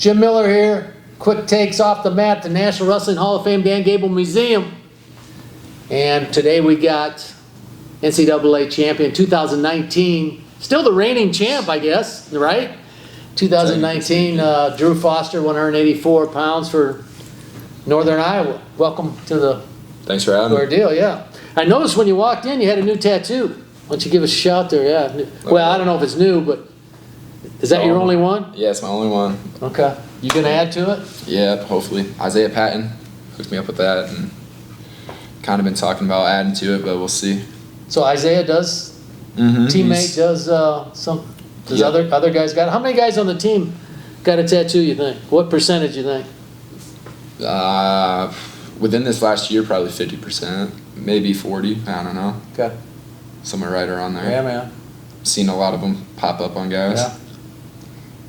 Jim Miller here. Quick takes off the mat at the National Wrestling Hall of Fame Dan Gable Museum. And today we got NCAA champion 2019. Still the reigning champ, I guess, right? 2019, Drew Foster, 184 pounds for Northern Iowa. Welcome to the Thanks for having me. ordeal, yeah. I noticed when you walked in, you had a new tattoo. Why don't you give us a shout there, yeah. Well, I don't know if it's new, but is that your only one? Yeah, it's my only one. Okay. You gonna add to it? Yeah, hopefully. Isaiah Patton hooked me up with that and kind of been talking about adding to it, but we'll see. So Isaiah does, teammate does Yep. other guys got it? How many guys on the team got a tattoo, you think? What percentage you think? Within this last year, probably 50%, maybe 40. I don't know. Okay. Somewhere right around there. Yeah, man. Seen a lot of them pop up on guys. Yeah.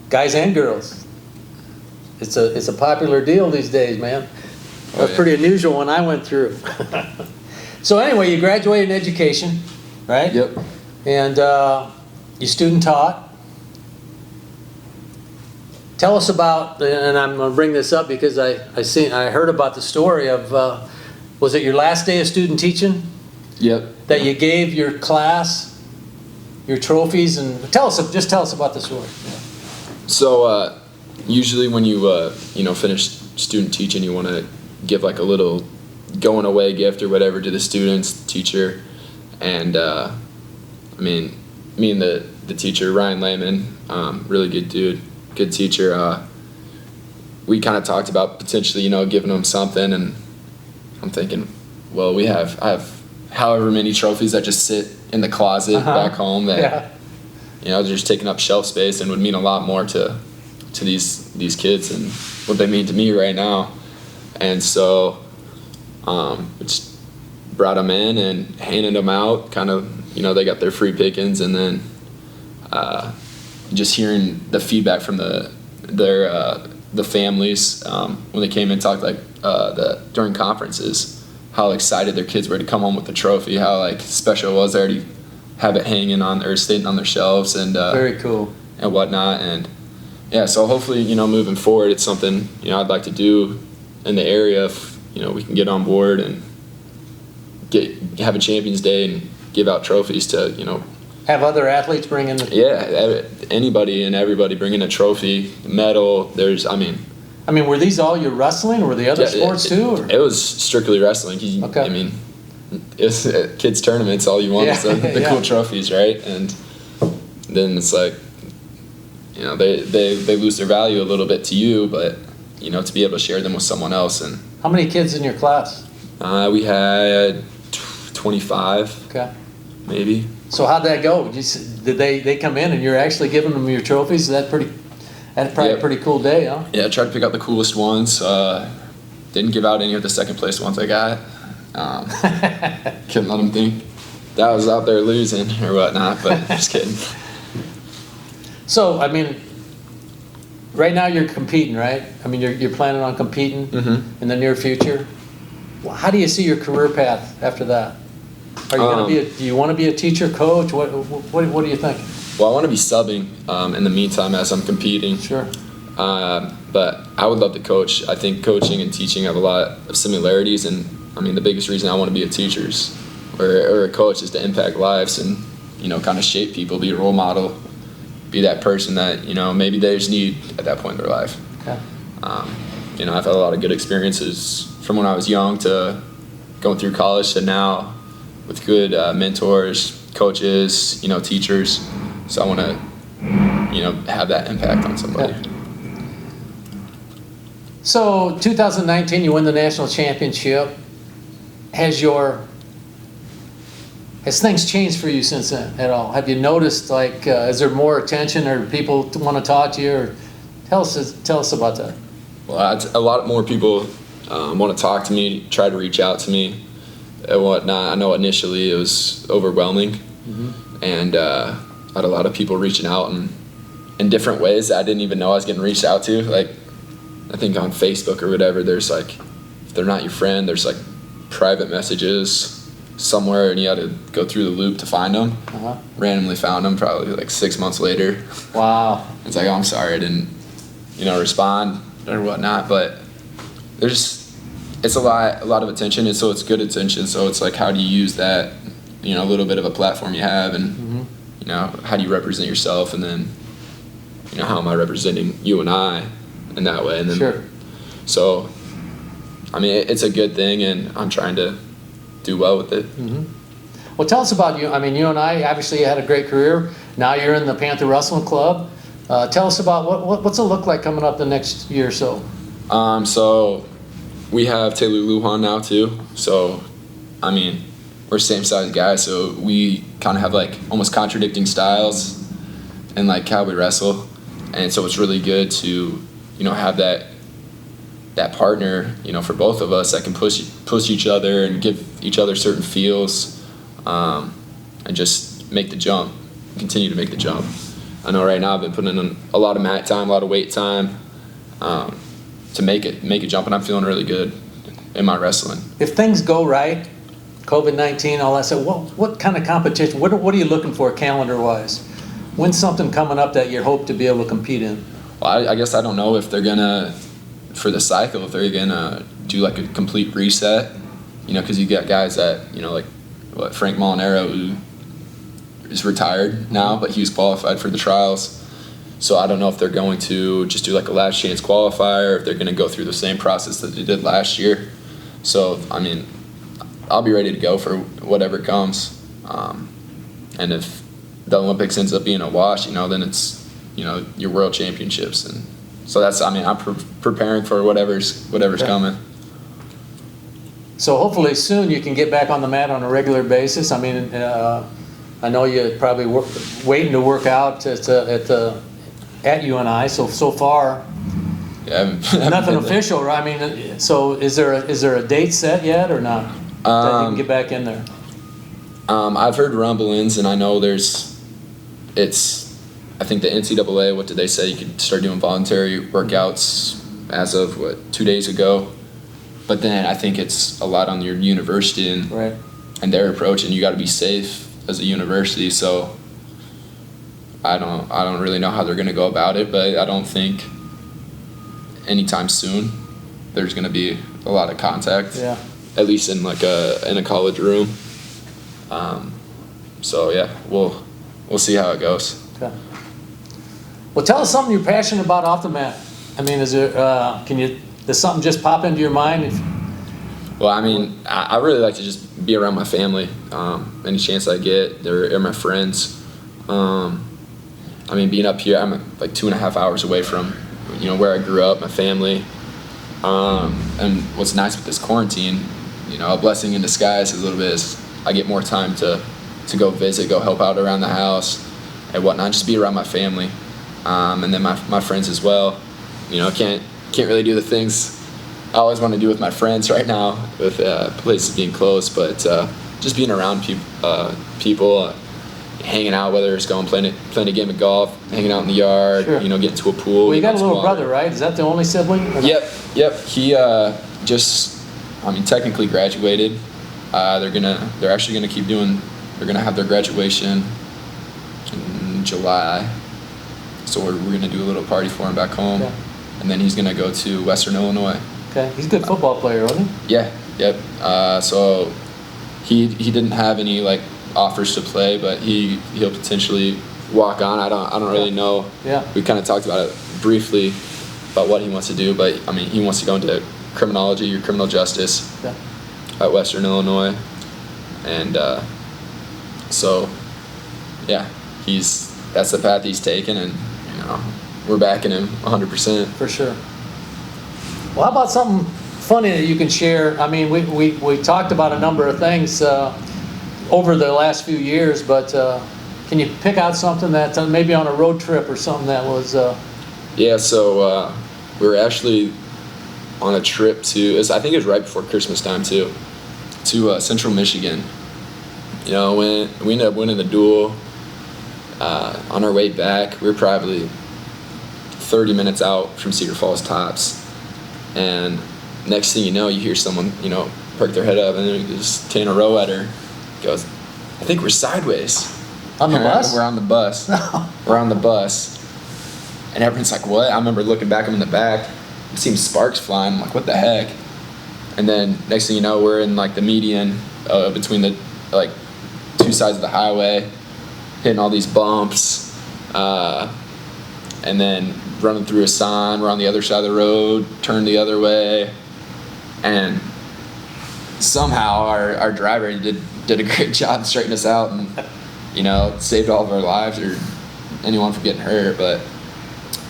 Guys and girls. It's a popular deal these days, man. That was pretty unusual when I went through. So anyway, you graduated in education, right? Yep. And you student taught. Tell us about, and I'm going to bring this up because I heard about the story of, was it your last day of student teaching? Yep. That you gave your class your trophies, and tell us about the story. Yeah. So usually when you finish student teaching, you want to give like a little going away gift or whatever to the students, teacher, and me and the teacher, Ryan Lehman, really good dude, good teacher. We kind of talked about potentially giving them something, and I'm thinking, well, I have however many trophies that just sit in the closet back home that they're just taking up shelf space and would mean a lot more to these kids and what they mean to me right now. And so just brought them in and handed them out, kind of, they got their free pickings, and then just hearing the feedback from the families when they came and talked during conferences, how excited their kids were to come home with the trophy, how special it was. They already have it hanging on or sitting on their shelves and very cool and whatnot. And yeah, so hopefully moving forward, it's something I'd like to do in the area if we can get on board and have a Champions Day and give out trophies to have other athletes bring in anybody and everybody bring in a trophy, medal. Were these all your wrestling, or were the other sports too? Or? It was strictly wrestling. Okay. It's kids tournaments. All you want is the cool trophies, right? And then it's like, they lose their value a little bit to you, but to be able to share them with someone else. And how many kids in your class? We had 25. Okay. Maybe. So how'd that go? Did they come in and you're actually giving them your trophies? That's probably a pretty cool day, huh? Yeah, I tried to pick out the coolest ones. Didn't give out any of the second place ones I got. Couldn't let them think that I was out there losing or whatnot, but just kidding. So, right now you're competing, right? You're planning on competing in the near future. Well, how do you see your career path after that? Are you going to do you want to be a teacher, coach? What do you think? Well, I want to be subbing in the meantime as I'm competing. Sure. But I would love to coach. I think coaching and teaching have a lot of similarities, and the biggest reason I want to be a teacher or a coach is to impact lives and kind of shape people, be a role model, be that person that maybe they just need at that point in their life. Okay. I've had a lot of good experiences from when I was young to going through college to now with good mentors, coaches, teachers. So I want to, have that impact on somebody. Okay. So 2019, you win the national championship. Has things changed for you since then at all? Have you noticed, is there more attention, or people want to talk to you? Or tell us about that. Well, a lot more people want to talk to me, try to reach out to me and whatnot. I know initially it was overwhelming, and I had a lot of people reaching out in different ways that I didn't even know I was getting reached out to. I think on Facebook or whatever, there's if they're not your friend, there's private messages somewhere, and you had to go through the loop to find them. Randomly found them probably 6 months later. Wow. It's oh, I'm sorry, I didn't respond or whatnot. But it's a lot of attention, and so it's good attention. So it's like, how do you use that, a little bit of a platform you have, and how do you represent yourself, and then how am I representing you and I in that way, and then Sure. So I mean, it's a good thing, and I'm trying to do well with it. Mm-hmm. Well, tell us about you. I mean, you and I, obviously you had a great career. Now you're in the Panther Wrestling Club. Tell us about what's it look like coming up the next year or so? So we have Taylor Lujan now too. So, I mean, we're same size guys, so we kind of have like almost contradicting styles and like how we wrestle. And so it's really good to, have that partner, for both of us that can push each other and give each other certain feels, and just make the jump, continue to make the jump. I know right now I've been putting in a lot of mat time, a lot of weight time, to make a jump, and I'm feeling really good in my wrestling. If things go right, COVID-19, all that stuff, what kind of competition, what are you looking for calendar-wise? When's something coming up that you hope to be able to compete in? Well, I guess I don't know if they're gonna, for the cycle, if they're gonna do like a complete reset, because you got guys that, like Frank Molinaro, who is retired now, but he was qualified for the trials. So I don't know if they're going to just do like a last chance qualifier, or if they're going to go through the same process that they did last year. So, I mean, I'll be ready to go for whatever comes. And if the Olympics ends up being a wash, then it's, your world championships. And so that's, I'm preparing for whatever's coming. So hopefully soon you can get back on the mat on a regular basis. I mean, I know you're probably waiting to work out at UNI. So far, yeah, nothing official, right? I mean, so is there a date set yet or not that you can get back in there? I've heard rumblings, and I know I think the NCAA, what did they say? You could start doing voluntary workouts as of 2 days ago. But then I think it's a lot on your university and their approach, and you got to be safe as a university. So I don't really know how they're going to go about it, but I don't think anytime soon there's going to be a lot of contact. Yeah. At least in like in a college room. So yeah, we'll see how it goes. Okay. Well, tell us something you're passionate about off the mat. I mean, does something just pop into your mind? Well, I mean, I really like to just be around my family. Any chance I get, they're my friends. I mean, being up here, I'm like 2.5 hours away from, where I grew up, my family. And what's nice with this quarantine, a blessing in disguise a little bit is I get more time to go visit, go help out around the house and whatnot, just be around my family. And then my friends as well. Can't really do the things I always want to do with my friends right now, with places being closed, but just being around people, hanging out, whether it's going playing a game of golf, hanging out in the yard, Sure. Getting to a pool. Well, you got a little brother, right? Is that the only sibling? Yep. He technically graduated. They're actually gonna keep doing. They're gonna have their graduation in July, so we're gonna do a little party for him back home, and then he's gonna go to Western Illinois. Okay, he's a good football player, wasn't he? Yeah, yep. So he didn't have any like offers to play, but he'll potentially walk on. I don't really know. Yeah. We kind of talked about it briefly about what he wants to do, but I mean he wants to go into criminology or criminal justice at Western Illinois, and so yeah, that's the path he's taken, and we're backing him 100%. For sure. Well, how about something funny that you can share? I mean, we talked about a number of things over the last few years, but can you pick out something that maybe on a road trip or something that was? Yeah, so we were actually on a trip I think it was right before Christmas time too, to Central Michigan. We ended up winning the duel. On our way back, we were probably 30 minutes out from Cedar Falls Tops, and next thing you know, you hear someone perk their head up, and then just Tanner Rowetter goes, "I think we're sideways." On the bus? We're on the bus. We're on the bus, And everyone's like, what? I remember looking back, I'm in the back, seeing sparks flying. I'm like, what the heck? And then next thing you know, we're in like the median between the like two sides of the highway, hitting all these bumps, and then running through a sign. We're on the other side of the road, turn the other way, and somehow our driver did a great job straightening us out and, you know, saved all of our lives or anyone from getting hurt. But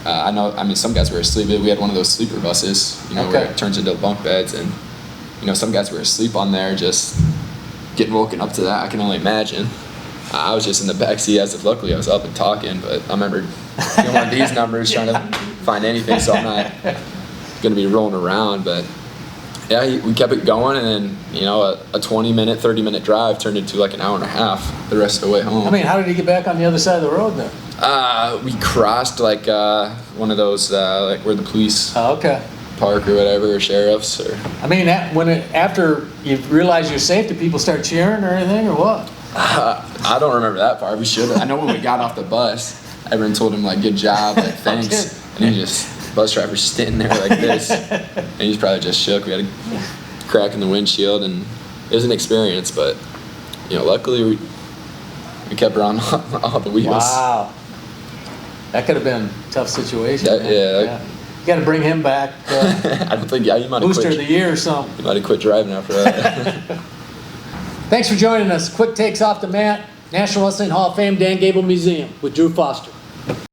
I mean, some guys were asleep. We had one of those sleeper buses, you know, where it turns into bunk beds, and, you know, some guys were asleep on there, just getting woken up to that. I can only imagine. I was just in the back seat, as if luckily I was up and talking, but I remember going on these numbers trying to find anything, so I'm not going to be rolling around. But yeah, we kept it going, and then, you know, a 20-minute, 30-minute drive turned into like an hour and a half the rest of the way home. I mean, how did he get back on the other side of the road then? We crossed like one of those like where the police park or whatever, or sheriffs, or. I mean, after you realize you're safe, do people start cheering or anything, or what? I don't remember that part. We should have. I know when we got off the bus, everyone told him like, "Good job," like, "Thanks," and he bus driver's standing there like this, and he's probably just shook. We had a crack in the windshield, and it was an experience, but, you know, luckily we kept her on all the wheels. Wow, that could have been a tough situation. Yeah. You got to bring him back. I don't think. Yeah, you might have Booster quit. of the year or something. You might have quit driving after that. Thanks for joining us. Quick Takes Off the Mat, National Wrestling Hall of Fame, Dan Gable Museum with Drew Foster.